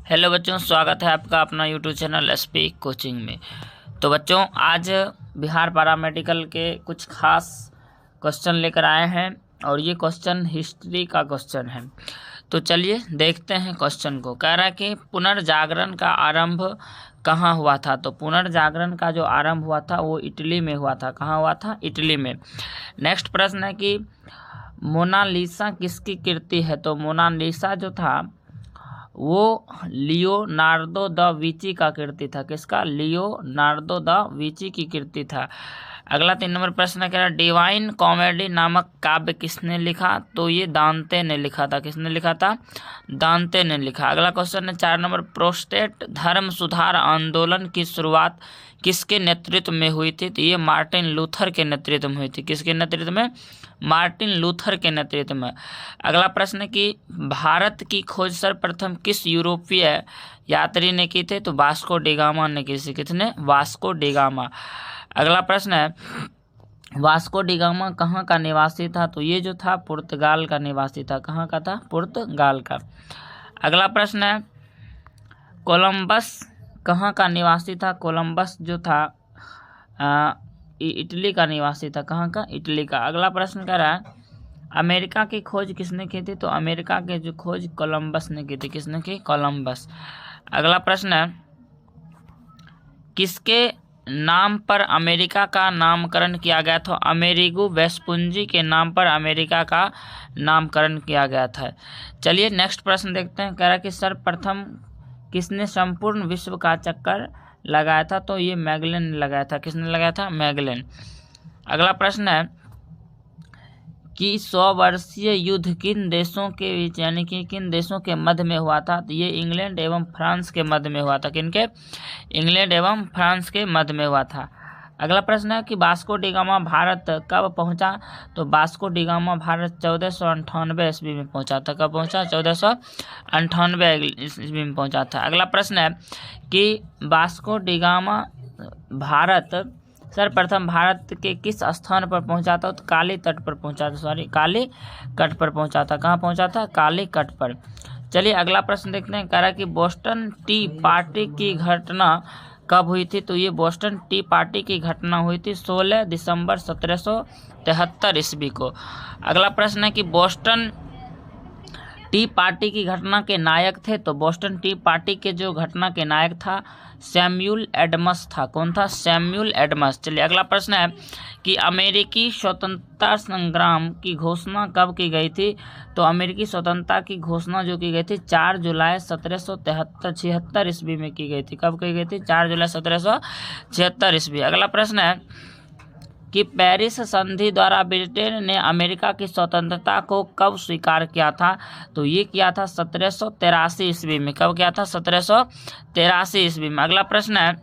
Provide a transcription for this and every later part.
Hello बच्चों, स्वागत है आपका अपना यूट्यूब चैनल एसपी कोचिंग में। तो बच्चों, आज बिहार पैरामेडिकल के कुछ खास क्वेश्चन लेकर आए हैं और ये क्वेश्चन हिस्ट्री का क्वेश्चन है। तो चलिए देखते हैं क्वेश्चन को। कह रहा है कि पुनर्जागरण का आरंभ कहाँ हुआ था। तो पुनर्जागरण का जो आरंभ हुआ था वो इटली में हुआ था। कहाँ हुआ था? इटली में। नेक्स्ट प्रश्न है कि मोनालिसा किसकी कृति है। तो मोनालिसा जो था वो लियोनार्दो द विंची का कृति था। किसका? लियोनार्दो द विंची की कृति था। अगला 3 नंबर प्रश्न कह रहा है डिवाइन कॉमेडी नामक काव्य किसने लिखा। तो ये दांते ने लिखा था। किसने लिखा था? दांते ने लिखा। अगला क्वेश्चन है 4 नंबर प्रोटेस्टेंट धर्म सुधार आंदोलन की शुरुआत किसके नेतृत्व में हुई थी। तो ये मार्टिन लूथर के नेतृत्व में हुई थी। किसके नेतृत्व में? मार्टिन लूथर के नेतृत्व में। अगला प्रश्न कि भारत की खोज सर्वप्रथम किस यूरोपीय यात्री ने की थी। तो वास्को डी गामा ने की थी। किसने? Vasco D gamma. अगला प्रश्न है वास्को डी गामा कहाँ का निवासी था। तो ये जो था पुर्तगाल का निवासी था। कहाँ का था? पुर्तगाल का। अगला प्रश्न है कोलंबस कहाँ का निवासी था। कोलंबस जो था इटली का निवासी था। कहाँ का? इटली का। अगला प्रश्न कह रहा है अमेरिका की खोज किसने की थी। तो अमेरिका की जो खोज कोलंबस ने की थी। किसने की? कोलंबस। अगला प्रश्न है किसके नाम पर अमेरिका का नामकरण किया गया था। अमेरिगो वेस्पुंजी के नाम पर अमेरिका का नामकरण किया गया था। चलिए नेक्स्ट प्रश्न देखते हैं। कह रहा है कि सर्वप्रथम किसने संपूर्ण विश्व का चक्कर लगाया था। तो ये मैगेलन ने लगाया था। किसने लगाया था? मैगेलन। अगला प्रश्न है कि 100 वर्षीय युद्ध किन देशों के बीच यानी कि किन देशों के मध्य में हुआ था। तो ये इंग्लैंड एवं फ्रांस के मध्य में हुआ था। किनके? इंग्लैंड एवं फ्रांस के मध्य में हुआ था। अगला प्रश्न है कि वास्को डी गामा भारत कब पहुंचा। तो वास्को डी गामा भारत 1498 ईस्वी में पहुंचा था। कब पहुंचा? 1498 ईस्वी में पहुंचा था। अगला प्रश्न है कि वास्को डी गामा भारत सर्वप्रथम भारत के किस स्थान पर पहुंचा था। तो काली तट पर पहुंचा था। काली तट पर पहुंचा था। कहाँ पहुंचा था? काली तट पर। चलिए अगला प्रश्न देखते हैं। कह रहा है कि बोस्टन टी पार्टी की घटना कब हुई थी। तो ये बोस्टन टी पार्टी की घटना हुई थी 16 दिसंबर 1773 ईस्वी को। अगला प्रश्न है कि बोस्टन टी पार्टी की घटना के नायक थे। तो बोस्टन टी पार्टी के जो घटना के नायक था सैमुअल एडम्स था। कौन था? Samuel Adams. चलिए अगला प्रश्न है कि अमेरिकी स्वतंत्रता संग्राम की घोषणा कब की गई थी। तो अमेरिकी स्वतंत्रता की घोषणा जो की गई थी 4 जुलाई 1776 ईस्वी में की गई थी। कब की गई थी? 4 जुलाई 1776 ईस्वी। अगला प्रश्न है कि पेरिस संधि द्वारा ब्रिटेन ने अमेरिका की स्वतंत्रता को कब स्वीकार किया था। तो ये किया था 1783 ईस्वी में। कब किया था? 1783 ईस्वी में। अगला प्रश्न है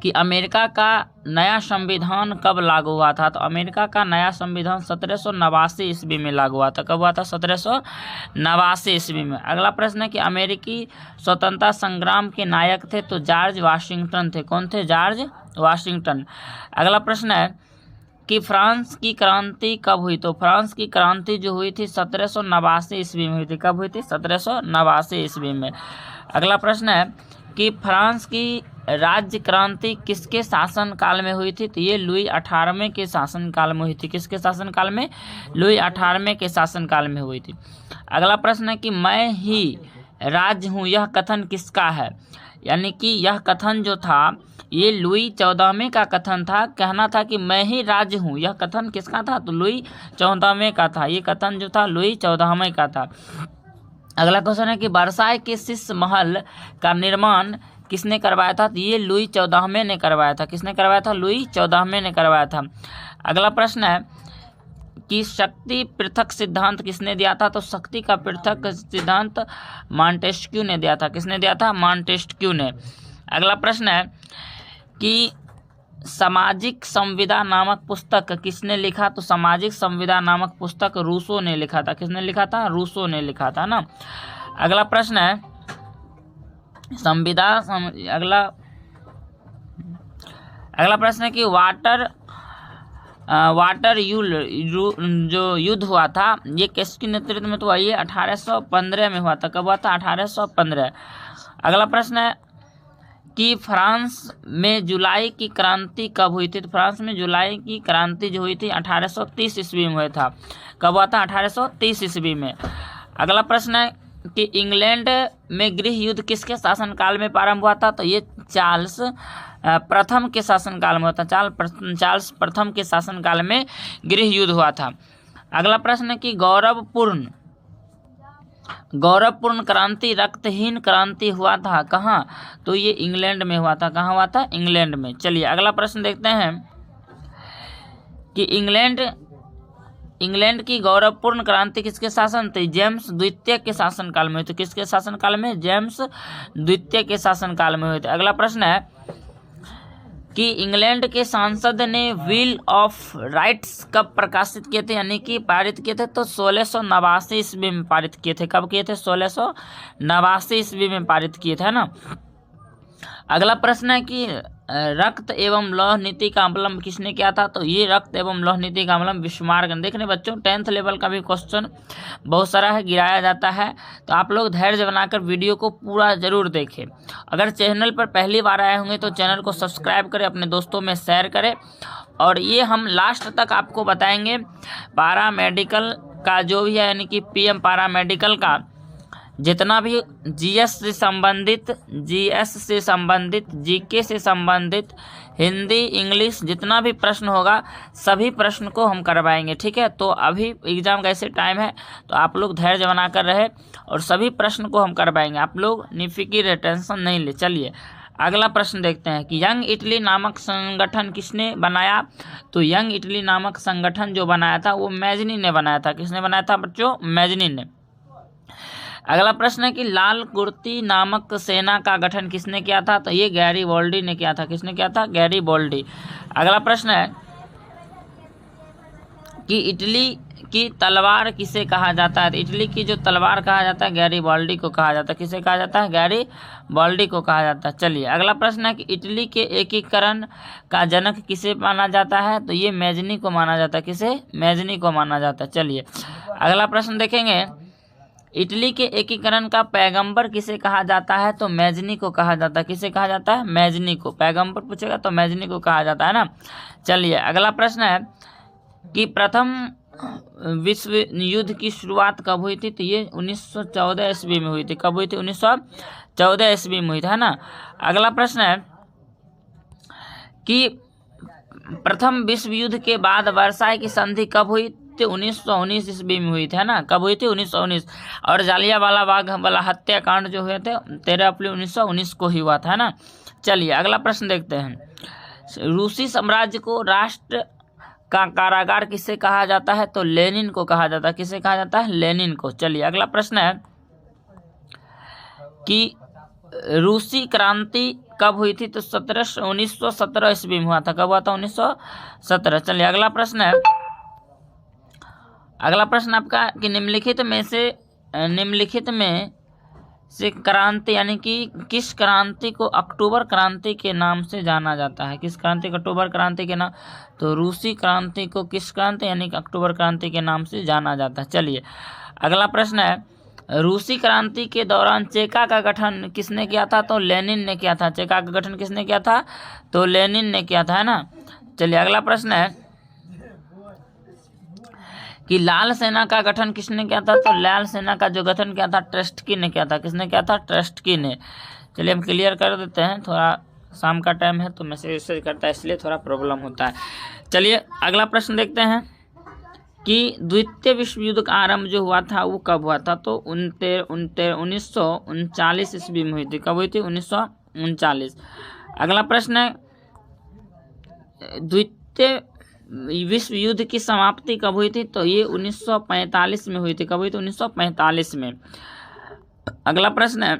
कि अमेरिका का नया संविधान कब लागू हुआ था। तो अमेरिका का नया संविधान 1789 ईस्वी में लागू हुआ था। कब हुआ था? 1789 ईस्वी में। अगला प्रश्न है कि अमेरिकी स्वतंत्रता संग्राम के नायक थे। तो जॉर्ज वाशिंगटन थे। कौन थे? George Washington. अगला प्रश्न है कि फ्रांस की क्रांति कब हुई। तो फ्रांस की क्रांति जो हुई थी 1789 ईस्वी में हुई थी। कब हुई थी? 1789 ईस्वी में। अगला प्रश्न है कि फ्रांस की राज्य क्रांति किसके शासन काल में हुई थी। तो ये लुई 18वें के शासन काल में हुई थी। किसके शासन काल में? लुई 18वें के शासन काल में हुई थी। अगला प्रश्न है कि मैं ही राज्य हूँ यह कथन किसका है। यानी कि यह कथन जो था ये लुई 14वें का कथन था। कहना था कि मैं ही राज्य हूँ। यह कथन किसका था? तो लुई 14वें का था। ये कथन जो था लुई 14वें का था। अगला क्वेश्चन है कि वर्साई के शीश महल का निर्माण किसने करवाया था। तो ये लुई 14वें ने करवाया था। किसने करवाया था? लुई 14वें ने करवाया था। अगला प्रश्न है कि शक्ति पृथक सिद्धांत किसने दिया था। तो शक्ति का पृथक सिद्धांत मॉन्टेस्क्यू ने दिया था। किसने दिया था? मॉन्टेस्क्यू ने। अगला प्रश्न है कि सामाजिक संविदा नामक पुस्तक किसने लिखा। तो सामाजिक संविदा नामक पुस्तक रूसो ने लिखा था। किसने लिखा था? रूसो ने लिखा था ना। अगला प्रश्न है अगला प्रश्न है कि वाटर वाटर जो युद्ध हुआ था ये किसके नेतृत्व में? तो ये 1815 में हुआ था। कब हुआ था? 1815। अगला प्रश्न है कि फ्रांस में जुलाई की क्रांति कब हुई थी? तो फ्रांस में जुलाई की क्रांति जो हुई थी 1830 ईस्वी में हुआ था। कब हुआ था? 1830 ईस्वी में। अगला प्रश्न है कि इंग्लैंड में गृह युद्ध किसके शासनकाल में प्रारंभ हुआ था? तो ये चार्ल्स प्रथम के शासनकाल में हुआ था। चार्ल्स प्रथम के शासनकाल में गृह युद्ध हुआ था। अगला प्रश्न है कि गौरवपूर्ण क्रांति रक्तहीन क्रांति हुआ था कहाँ? तो ये इंग्लैंड में हुआ था। कहाँ हुआ था? इंग्लैंड में। चलिए अगला प्रश्न देखते हैं कि इंग्लैंड की गौरवपूर्ण क्रांति किसके शासन थे? जेम्स द्वितीय के शासनकाल में हुई थी। किसके शासनकाल में? जेम्स द्वितीय के शासनकाल में हुए थे। अगला प्रश्न है कि इंग्लैंड के सांसद ने बिल ऑफ राइट्स कब प्रकाशित किए थे, यानी कि पारित किए थे? तो 1689 ईस्वी में पारित किए थे। कब किए थे? 1689 ईस्वी में पारित किए थे, है ना। अगला प्रश्न है कि रक्त एवं लौह नीति का अवलंब किसने किया था? तो ये रक्त एवं लौह नीति का अवलंब बिस्मार्क। देखने बच्चों 10th लेवल का भी क्वेश्चन बहुत सारा है, गिराया जाता है, तो आप लोग धैर्य बनाकर वीडियो को पूरा जरूर देखें। अगर चैनल पर पहली बार आए होंगे तो चैनल को सब्सक्राइब करें, अपने दोस्तों में शेयर करें। और ये हम लास्ट तक आपको बताएंगे पारा मेडिकल का जो भी है, यानी कि PM पारा मेडिकल का जितना भी GS से संबंधित GK से संबंधित हिंदी इंग्लिश जितना भी प्रश्न होगा सभी प्रश्न को हम करवाएंगे, ठीक है। तो अभी एग्ज़ाम का ऐसे टाइम है तो आप लोग धैर्य बनाकर रहे और सभी प्रश्न को हम करवाएंगे। आप लोग निफिक्र टेंशन नहीं ले। चलिए अगला प्रश्न देखते हैं कि यंग इटली नामक संगठन किसने बनाया? तो यंग इटली नामक संगठन जो बनाया था वो मैजनी ने बनाया था। किसने बनाया था बच्चों? मैजनी ने। अगला प्रश्न है कि लाल कुर्ती नामक सेना का गठन किसने किया था? तो ये गैरीबॉल्डी ने किया था। किसने किया था? गैरीबॉल्डी। अगला प्रश्न है कि इटली की तलवार किसे कहा जाता है? इटली की जो तलवार कहा जाता है गैरीबॉल्डी को कहा जाता है। किसे कहा जाता है? गैरीबॉल्डी को कहा जाता है। चलिए अगला प्रश्न है कि इटली के एकीकरण का जनक किसे माना जाता है? तो ये मैजनी को माना जाता है। किसे? मैजनी को माना जाता है। चलिए अगला प्रश्न देखेंगे, इटली के एकीकरण का पैगंबर किसे कहा जाता है? तो मैजनी को कहा जाता है। किसे कहा जाता है? मैजनी को। पैगंबर पूछेगा तो मैजनी को कहा जाता है ना। चलिए अगला प्रश्न है कि प्रथम विश्व युद्ध की शुरुआत कब हुई थी? तो ये 1914 ईस्वी में हुई थी। कब हुई थी? 1914 ईस्वी में हुई थी, है ना। अगला प्रश्न है कि प्रथम विश्व युद्ध के बाद वर्साई की संधि कब हुई? 1919 ईस्वी में हुई थी, है ना। कब हुई थी? 1919। और जालियांवाला बाग वाला हत्याकांड जो हुए थे 13 अप्रैल 1919 को ही हुआ था, है ना। चलिए अगला प्रश्न देखते हैं, रूसी साम्राज्य को राष्ट्र का कारागार किसे कहा जाता है? तो लेनिन को कहा जाता है। किसे कहा जाता है? लेनिन को। चलिए अगला प्रश्न है कि रूसी क्रांति कब हुई थी? तो 1917 ईस्वी में हुआ था। कब हुआ था? 1917। चलिए अगला प्रश्न है, अगला प्रश्न आपका कि निम्नलिखित में से क्रांति यानी कि किस क्रांति को अक्टूबर क्रांति के नाम से जाना जाता है? किस क्रांति को अक्टूबर क्रांति के नाम? तो रूसी क्रांति को किस क्रांति यानी कि अक्टूबर क्रांति के नाम से जाना जाता है। चलिए अगला प्रश्न है, रूसी क्रांति के दौरान चेका का गठन किसने किया था? तो लेनिन ने किया था। चेका का गठन किसने किया था? तो लेनिन ने किया था, है ना। चलिए अगला प्रश्न है कि लाल सेना का गठन किसने किया था? तो लाल सेना का जो गठन किया था ट्रस्टकी ने किया था। किसने किया था? ट्रस्टकी ने। चलिए हम क्लियर कर देते हैं, थोड़ा शाम का टाइम है तो मैसेज करता है इसलिए थोड़ा प्रॉब्लम होता है। चलिए अगला प्रश्न देखते हैं कि द्वितीय विश्व युद्ध का आरंभ जो हुआ था वो कब हुआ था? तो 1939 ईस्वी में हुई थी। कब हुई थी? 1939। अगला प्रश्न है, द्वितीय विश्व युद्ध की समाप्ति कब हुई थी? तो ये 1945 में हुई थी। कब हुई थी? 1945 में। अगला प्रश्न है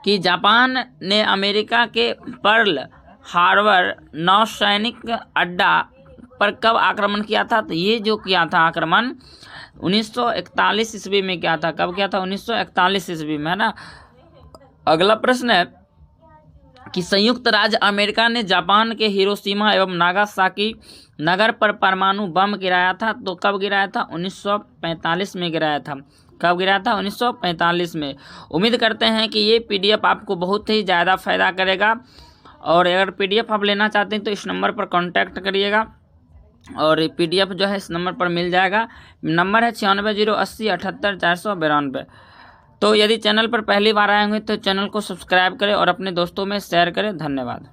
कि जापान ने अमेरिका के पर्ल हार्बर नौसैनिक अड्डा पर कब आक्रमण किया था? तो ये जो किया था आक्रमण 1941 ईस्वी में किया था। कब किया था? 1941 ईस्वी में, है ना। अगला प्रश्न है कि संयुक्त राज्य अमेरिका ने जापान के हिरोशिमा एवं नागासाकी नगर पर परमाणु बम गिराया था। तो कब गिराया था? 1945 में गिराया था। कब गिराया था? 1945 में। उम्मीद करते हैं कि ये PDF आपको बहुत ही ज़्यादा फायदा करेगा। और अगर PDF आप लेना चाहते हैं तो इस नंबर पर कांटेक्ट करिएगा और PDF जो है इस नंबर पर मिल जाएगा। नंबर है 9608084492। तो यदि चैनल पर पहली बार आए होंगे तो चैनल को सब्सक्राइब करें और अपने दोस्तों में शेयर करें। धन्यवाद।